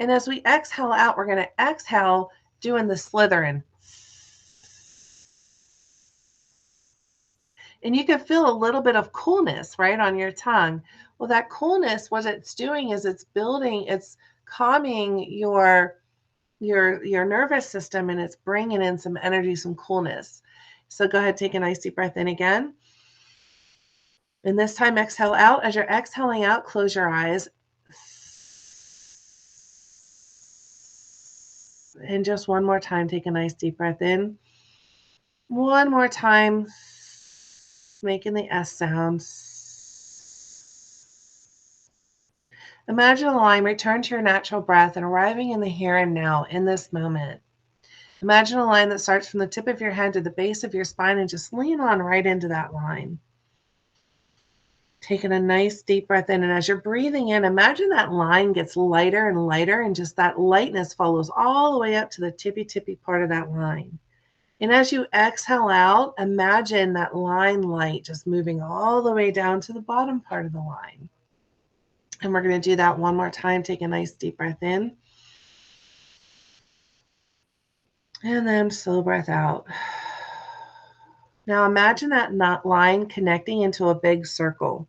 And as we exhale out, we're going to exhale doing the Slytherin. And you can feel a little bit of coolness right on your tongue. Well, that coolness, what it's doing is it's building, it's calming your nervous system, and it's bringing in some energy, some coolness. So go ahead, take a nice deep breath in again. And this time exhale out. As you're exhaling out, close your eyes. And just one more time, take a nice deep breath in. One more time, making the S sound. Imagine a line, return to your natural breath and arriving in the here and now in this moment. Imagine a line that starts from the tip of your head to the base of your spine and just lean on right into that line. Taking a nice deep breath in, and as you're breathing in, imagine that line gets lighter and lighter, and just that lightness follows all the way up to the tippy part of that line. And as you exhale out, imagine that line light just moving all the way down to the bottom part of the line. And we're going to do that one more time. Take a nice deep breath in. And then slow breath out. Now imagine that line connecting into a big circle.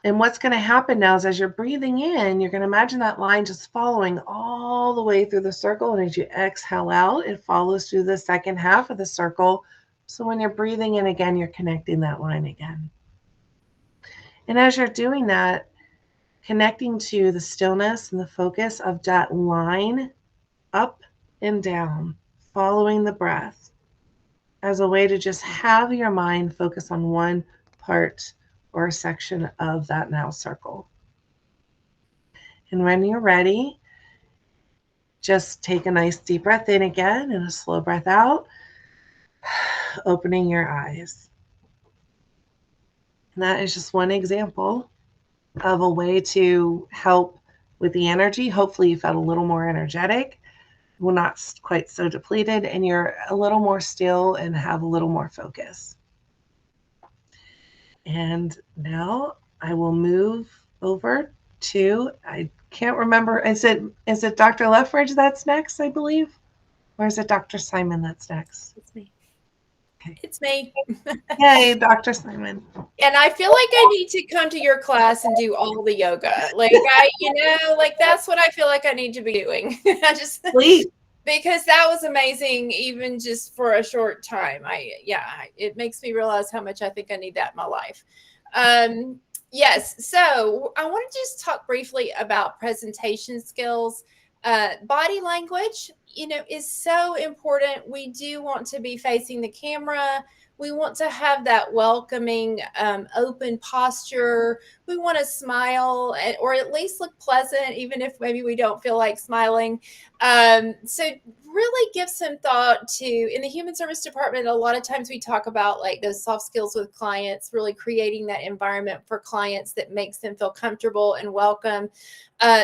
And what's going to happen now is as you're breathing in, you're going to imagine that line just following all the way through the circle. And as you exhale out, it follows through the second half of the circle. So when you're breathing in again, you're connecting that line again. And as you're doing that, connecting to the stillness and the focus of that line up and down, following the breath as a way to just have your mind focus on one part or a section of that now circle. And when you're ready, just take a nice deep breath in again and a slow breath out, opening your eyes. And that is just one example of a way to help with the energy. Hopefully you felt a little more energetic, well, not quite so depleted, and you're a little more still and have a little more focus. And now I will move over to, I can't remember, is it Dr. Lethbridge that's next, I believe? Or is it Dr. Simon that's next? It's me. Okay. It's me. Yay, Dr. Simon. And I feel like I need to come to your class and do all the yoga. Like that's what I feel like I need to be doing. Please. Because that was amazing, even just for a short time. It makes me realize how much I think I need that in my life. Yes. So I want to just talk briefly about presentation skills. Body language, is so important. We do want to be facing the camera. We want to have that welcoming, open posture. We want to smile or at least look pleasant, even if maybe we don't feel like smiling. So really give some thought to, in the human service department, a lot of times we talk about like those soft skills with clients, really creating that environment for clients that makes them feel comfortable and welcome.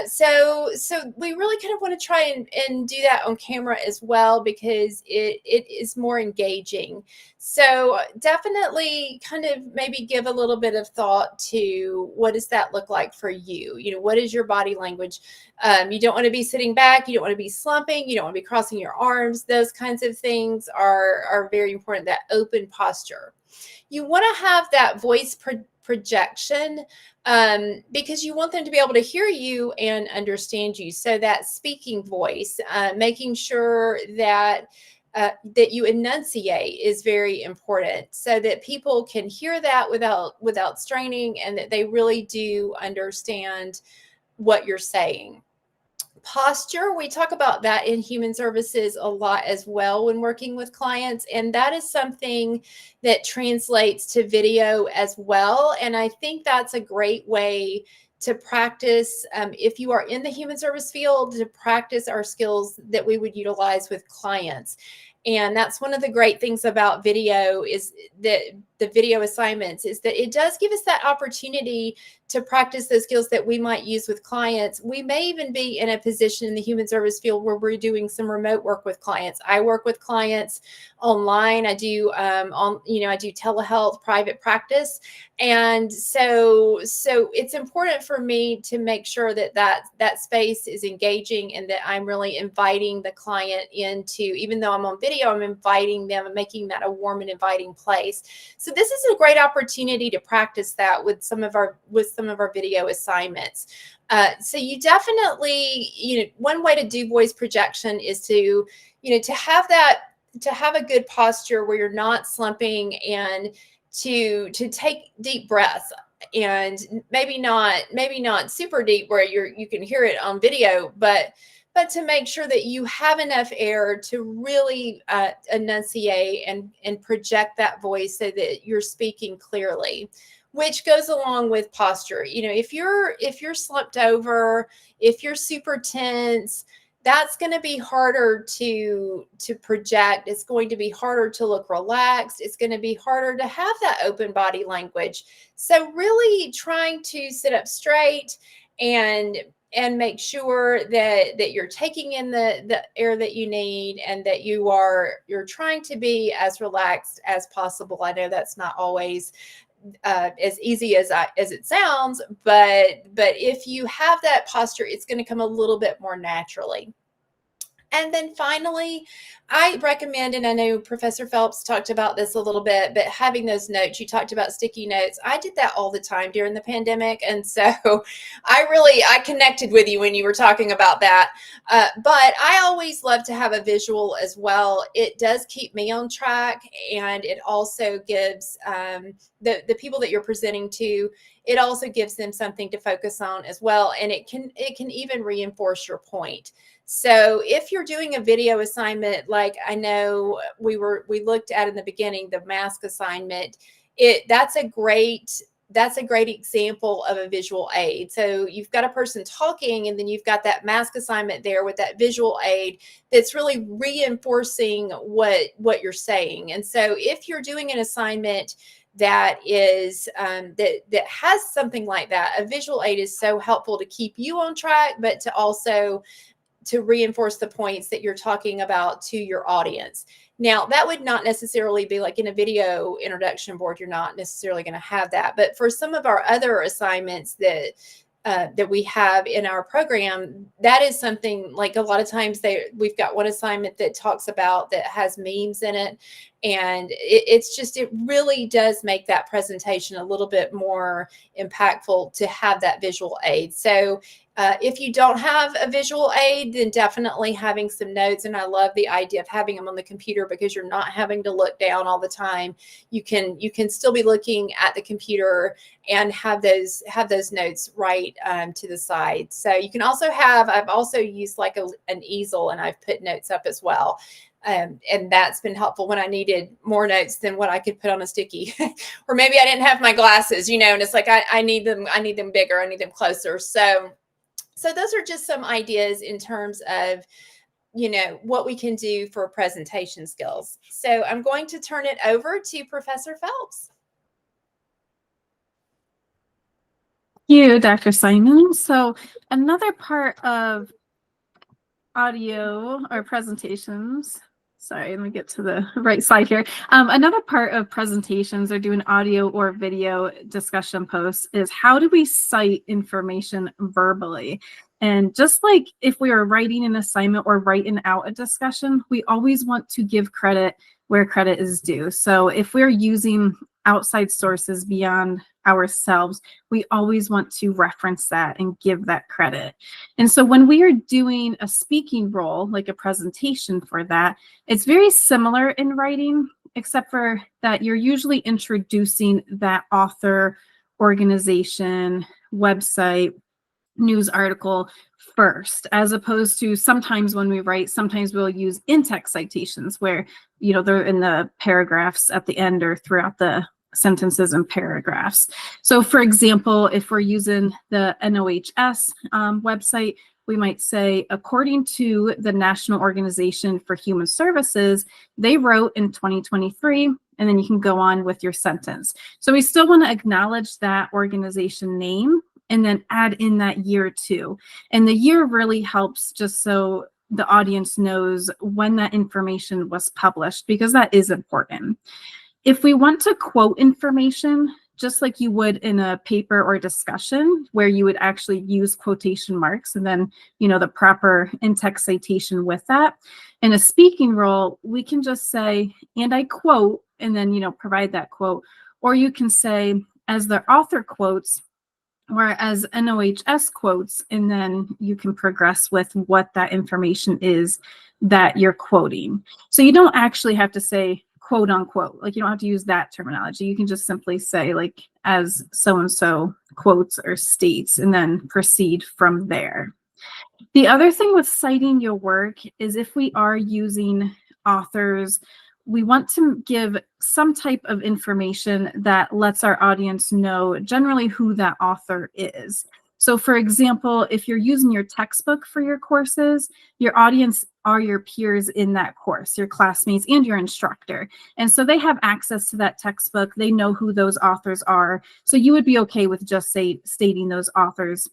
So we really kind of want to try and do that on camera as well, because it is more engaging. So definitely kind of maybe give a little bit of thought to what does that look like for you? What is your body language? You don't want to be sitting back. You don't want to be slumping. You don't want to be crossing your arms. Those kinds of things are very important, that open posture. You want to have that voice projection because you want them to be able to hear you and understand you. So that speaking voice, making sure that you enunciate is very important, so that people can hear that without straining, and that they really do understand what you're saying. Posture, we talk about that in human services a lot as well when working with clients, and that is something that translates to video as well. And I think that's a great way to practice, if you are in the human service field, to practice our skills that we would utilize with clients. And that's one of the great things about video, is that the video assignments is that it does give us that opportunity to practice those skills that we might use with clients. We may even be in a position in the human service field where we're doing some remote work with clients. I work with clients online. I do I do telehealth private practice. And so it's important for me to make sure that space is engaging and that I'm really inviting the client into, even though I'm on video, I'm inviting them and making that a warm and inviting place. So this is a great opportunity to practice that with some of our video assignments. So you definitely, one way to do voice projection is to have a good posture where you're not slumping, and to take deep breaths, and maybe not super deep where you can hear it on video, but to make sure that you have enough air to really enunciate and project that voice so that you're speaking clearly, which goes along with posture. If you're slumped over, if you're super tense, that's going to be harder to project. It's going to be harder to look relaxed. It's going to be harder to have that open body language. So really trying to sit up straight and make sure that you're taking in the air that you need, and that you're trying to be as relaxed as possible. I know that's not always as easy as it sounds, but if you have that posture, it's going to come a little bit more naturally. And then finally, I recommend, and I know Professor Phelps talked about this a little bit, but having those notes, you talked about sticky notes. I did that all the time during the pandemic. And so I connected with you when you were talking about that. But I always love to have a visual as well. It does keep me on track, and it also gives the people that you're presenting to, it also gives them something to focus on as well. And it can even reinforce your point. So if you're doing a video assignment, like I know we looked at in the beginning, the mask assignment, that's a great example of a visual aid. So you've got a person talking, and then you've got that mask assignment there with that visual aid that's really reinforcing what you're saying. And so if you're doing an assignment that is that has something like that, a visual aid is so helpful to keep you on track, but to also to reinforce the points that you're talking about to your audience. Now, that would not necessarily be like in a video introduction board. You're not necessarily going to have that. But for some of our other assignments that we have in our program, that is something like a lot of times we've got one assignment that talks about that has memes in it. And it really does make that presentation a little bit more impactful to have that visual aid. So if you don't have a visual aid, then definitely having some notes. And I love the idea of having them on the computer, because you're not having to look down all the time. You can still be looking at the computer and have those notes right to the side. So you can also I've also used like an easel, and I've put notes up as well. And that's been helpful when I needed more notes than what I could put on a sticky, or maybe I didn't have my glasses, and it's like, I need them bigger. I need them closer. So those are just some ideas in terms of, what we can do for presentation skills. So I'm going to turn it over to Professor Phelps. Thank you, Dr. Simon. So another part of audio or presentations, sorry, let me get to the right slide here. Another part of presentations or doing audio or video discussion posts is, how do we cite information verbally? And just like if we are writing an assignment or writing out a discussion, we always want to give credit where credit is due. So if we're using outside sources beyond ourselves, we always want to reference that and give that credit. And so when we are doing a speaking role, like a presentation for that, it's very similar in writing, except for that you're usually introducing that author, organization, website, news article first, as opposed to sometimes when we write, sometimes we'll use in-text citations where, they're in the paragraphs at the end or throughout the sentences and paragraphs. So for example, if we're using the NOHS website, we might say, according to the National Organization for Human Services, they wrote in 2023 and then you can go on with your sentence. So we still want to acknowledge that organization name and then add in that year too. And the year really helps just so the audience knows when that information was published, because that is important. If we want to quote information, just like you would in a paper or discussion where you would actually use quotation marks and then, the proper in-text citation with that. In a speaking role, we can just say, and I quote, and then, provide that quote. Or you can say, as the author quotes, or as NOHS quotes, and then you can progress with what that information is that you're quoting. So you don't actually have to say quote unquote, like you don't have to use that terminology. You can just simply say like as so-and-so quotes or states, and then proceed from there. The other thing with citing your work is if we are using authors, we want to give some type of information that lets our audience know generally who that author is. So for example, if you're using your textbook for your courses, your audience are your peers in that course, your classmates and your instructor. And so they have access to that textbook. They know who those authors are. So you would be okay with just stating those authors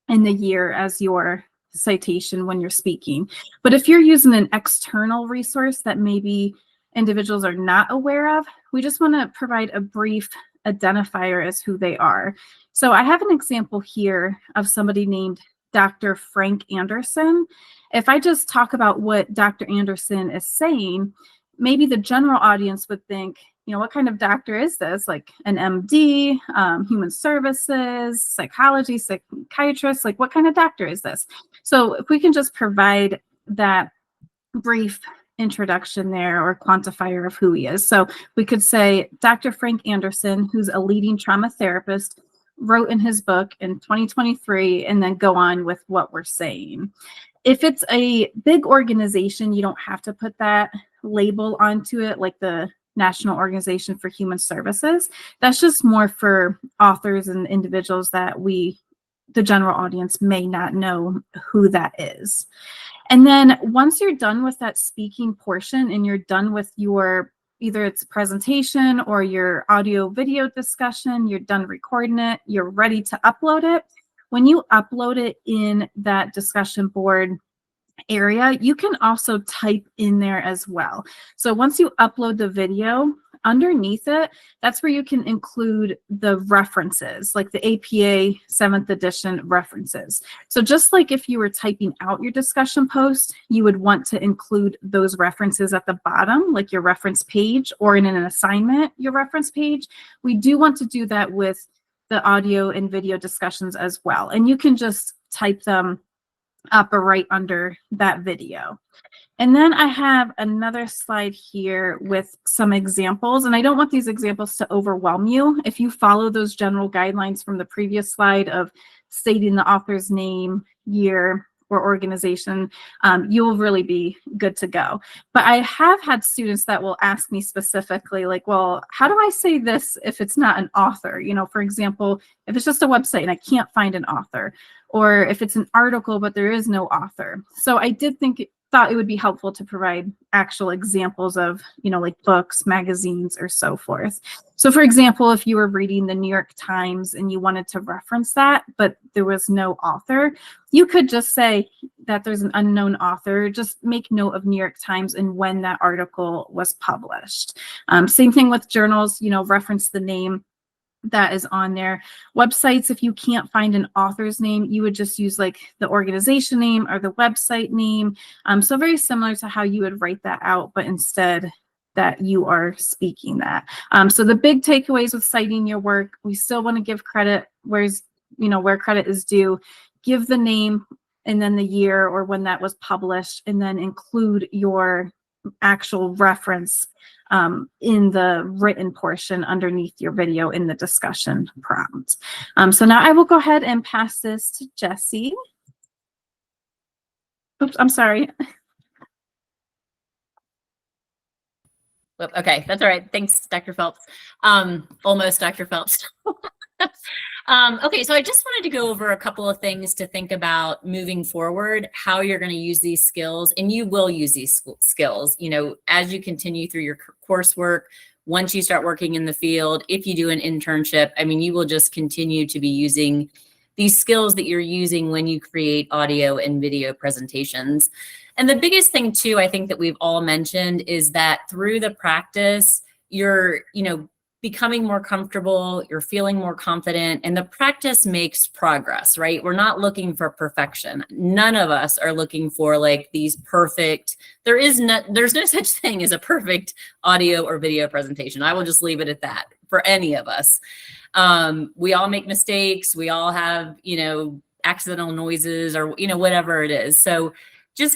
and the year as your citation when you're speaking. But if you're using an external resource that maybe individuals are not aware of, we just want to provide a brief identifier as who they are. So I have an example here of somebody named Dr. Frank Anderson. If I just talk about what Dr. Anderson is saying, maybe the general audience would think, what kind of doctor is this? Like an MD, human services, psychology, psychiatrist, like what kind of doctor is this? So if we can just provide that brief introduction there or quantifier of who he is. So we could say Dr. Frank Anderson, who's a leading trauma therapist, wrote in his book in 2023, and then go on with what we're saying. If it's a big organization, you don't have to put that label onto it, like the National Organization for Human Services. That's just more for authors and individuals that the general audience may not know who that is. And then once you're done with that speaking portion and you're done with your, either it's a presentation or your audio video discussion, you're done recording it, you're ready to upload it. When you upload it in that discussion board area, you can also type in there as well. So once you upload the video, underneath it, that's where you can include the references, like the APA 7th edition references. So just like if you were typing out your discussion post, you would want to include those references at the bottom, like your reference page, or in an assignment, your reference page. We do want to do that with the audio and video discussions as well. And you can just type them up or right under that video. And then I have another slide here with some examples, and I don't want these examples to overwhelm you. If you follow those general guidelines from the previous slide of stating the author's name, year, or organization, you will really be good to go. But I have had students that will ask me specifically, like, well, how do I say this if it's not an author? For example, if it's just a website and I can't find an author, or if it's an article but there is no author. So I thought it would be helpful to provide actual examples of, like books, magazines, or so forth. So for example, if you were reading the New York Times and you wanted to reference that, but there was no author, you could just say that there's an unknown author, just make note of New York Times and when that article was published. Same thing with journals, reference the name that is on there. Websites, if you can't find an author's name, you would just use like the organization name or the website name. So very similar to how you would write that out, but instead that you are speaking that. So the big takeaways with citing your work, we still want to give credit where credit is due. Give the name and then the year or when that was published, and then include your actual reference in the written portion underneath your video in the discussion prompt. So now I will go ahead and pass this to Jessie. Oops, I'm sorry. Okay, that's all right. Thanks, Dr. Phelps. Almost Dr. Phelps. Okay, so I just wanted to go over a couple of things to think about moving forward, how you're going to use these skills, and you will use these skills, as you continue through your coursework, once you start working in the field, if you do an internship, I mean, you will just continue to be using these skills that you're using when you create audio and video presentations. And the biggest thing too, I think that we've all mentioned is that through the practice, you're, becoming more comfortable, you're feeling more confident, and the practice makes progress, right? We're not looking for perfection. None of us are looking for like these perfect, there's no such thing as a perfect audio or video presentation. I will just leave it at that for any of us. We all make mistakes. We all have, accidental noises or, whatever it is. So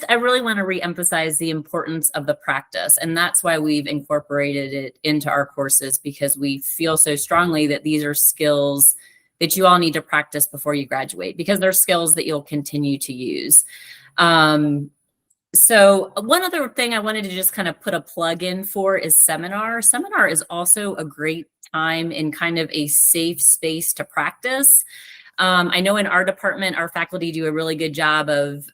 I really want to reemphasize the importance of the practice. And that's why we've incorporated it into our courses, because we feel so strongly that these are skills that you all need to practice before you graduate, because they're skills that you'll continue to use. So one other thing I wanted to just kind of put a plug in for is seminar. Seminar is also a great time in kind of a safe space to practice. I know in our department, our faculty do a really good job of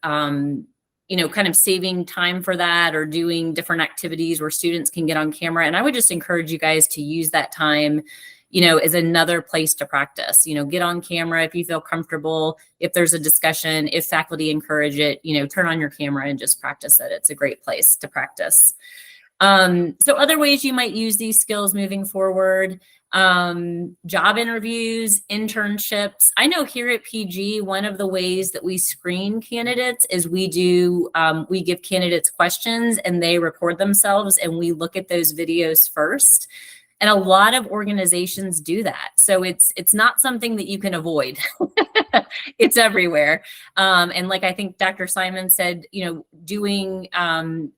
kind of saving time for that, or doing different activities where students can get on camera. And I would just encourage you guys to use that time, as another place to practice. Get on camera if you feel comfortable. If there's a discussion, if faculty encourage it, turn on your camera and just practice it. It's a great place to practice. So other ways you might use these skills moving forward, job interviews, internships. I know here at PG, one of the ways that we screen candidates is we give candidates questions and they record themselves, and we look at those videos first. And a lot of organizations do that. So it's not something that you can avoid. It's everywhere. And like I think Dr. Simon said, doing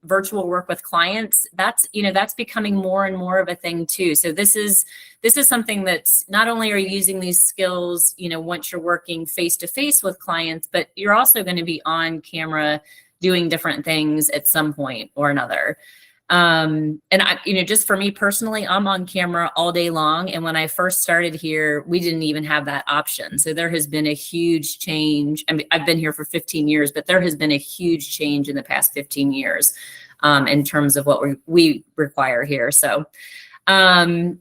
virtual work with clients, that's becoming more and more of a thing too. So this is something that's not only are you using these skills, once you're working face-to-face with clients, but you're also going to be on camera doing different things at some point or another. And I, just for me personally, I'm on camera all day long. And when I first started here, we didn't even have that option. So there has been a huge change. I mean, I've been here for 15 years, but there has been a huge change in the past 15 years, in terms of what we require here. And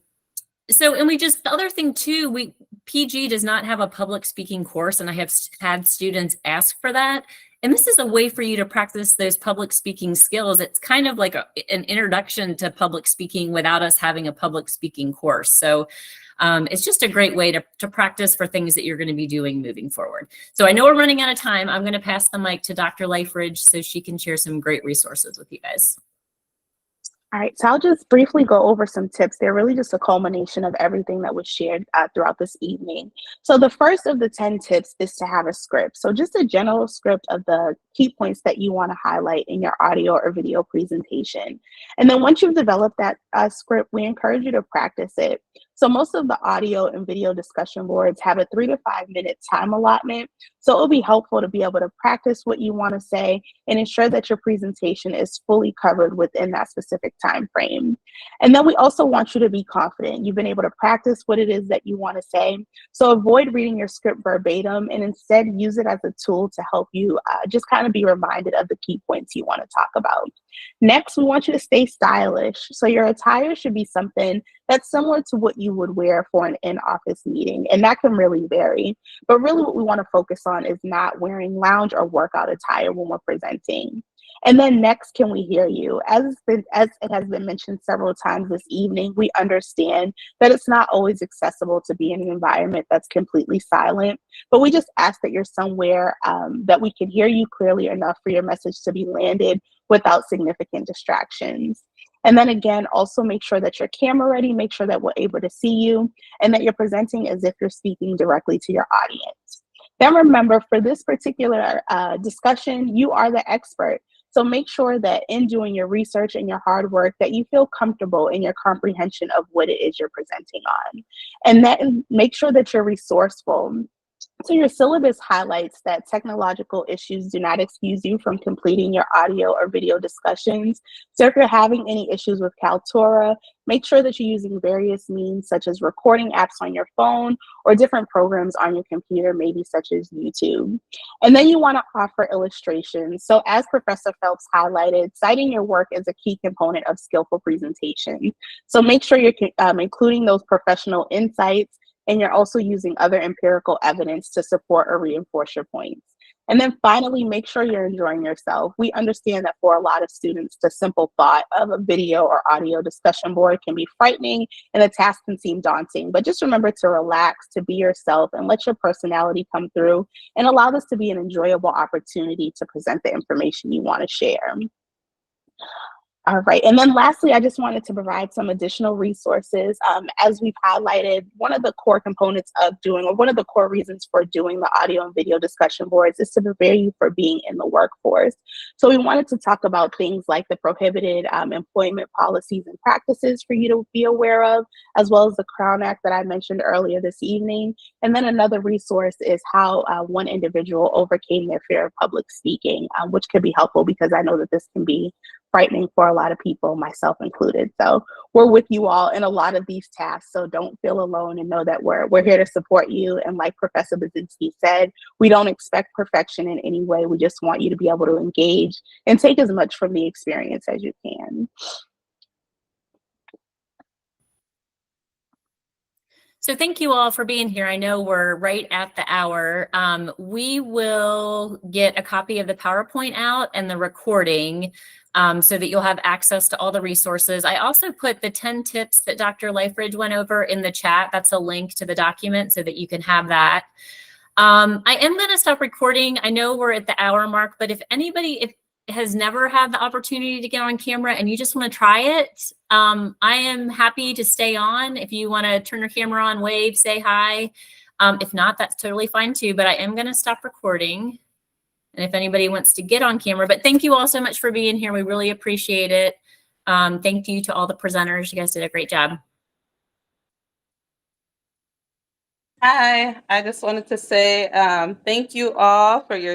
the other thing too, PG does not have a public speaking course, and I have had students ask for that. And this is a way for you to practice those public speaking skills. It's kind of like an introduction to public speaking without us having a public speaking course. So it's just a great way to practice for things that you're going to be doing moving forward. So I know we're running out of time. I'm going to pass the mic to Dr. Leifridge so she can share some great resources with you guys. All right, so I'll just briefly go over some tips. They're really just a culmination of everything that was shared throughout this evening. So the first of the 10 tips is to have a script. So just a general script of the key points that you want to highlight in your audio or video presentation. And then once you've developed that script, we encourage you to practice it. So most of the audio and video discussion boards have a 3 to 5 minute time allotment. So it'll be helpful to be able to practice what you want to say and ensure that your presentation is fully covered within that specific time frame. And then we also want you to be confident. You've been able to practice what it is that you want to say. So avoid reading your script verbatim and instead use it as a tool to help you just kind of be reminded of the key points you want to talk about. Next, we want you to stay stylish. So your attire should be something that's similar to what you would wear for an in-office meeting. And that can really vary. But really what we want to focus on is not wearing lounge or workout attire when we're presenting. And then next, can we hear you? As it has been mentioned several times this evening, we understand that it's not always accessible to be in an environment that's completely silent, but we just ask that you're somewhere that we can hear you clearly enough for your message to be landed without significant distractions. And then again, also make sure that you're camera ready, make sure that we're able to see you, and that you're presenting as if you're speaking directly to your audience. Then remember, for this particular discussion, you are the expert. So make sure that in doing your research and your hard work that you feel comfortable in your comprehension of what it is you're presenting on. And then make sure that you're resourceful. So your syllabus highlights that technological issues do not excuse you from completing your audio or video discussions. So if you're having any issues with Kaltura, make sure that you're using various means such as recording apps on your phone or different programs on your computer, maybe such as YouTube. And then you want to offer illustrations. So as Professor Phelps highlighted, citing your work is a key component of skillful presentation. So make sure you're including those professional insights, and you're also using other empirical evidence to support or reinforce your points. And then finally, make sure you're enjoying yourself. We understand that for a lot of students, the simple thought of a video or audio discussion board can be frightening and the task can seem daunting. But just remember to relax, to be yourself, and let your personality come through, and allow this to be an enjoyable opportunity to present the information you want to share. All right, and then lastly, I just wanted to provide some additional resources. As we've highlighted, one of the core components of doing, or one of the core reasons for doing the audio and video discussion boards is to prepare you for being in the workforce. So we wanted to talk about things like the prohibited employment policies and practices for you to be aware of, as well as the Crown Act that I mentioned earlier this evening. And then another resource is how one individual overcame their fear of public speaking, which could be helpful because I know that this can be frightening for a lot of people, myself included. So we're with you all in a lot of these tasks. So don't feel alone and know that we're here to support you. And like Professor Basinski said, we don't expect perfection in any way. We just want you to be able to engage and take as much from the experience as you can. So thank you all for being here. I know we're right at the hour. We will get a copy of the PowerPoint out and the recording so that you'll have access to all the resources. I also put the 10 tips that Dr. Lifebridge went over in the chat. That's a link to the document so that you can have that. I am going to stop recording. I know we're at the hour mark, but if anybody has never had the opportunity to get on camera and you just want to try it, I am happy to stay on. If you want to turn your camera on, wave, say hi. If not, that's totally fine too, but I am going to stop recording. And if anybody wants to get on camera, but thank you all so much for being here. We really appreciate it. Thank you to all the presenters. You guys did a great job. Hi, I just wanted to say thank you all for your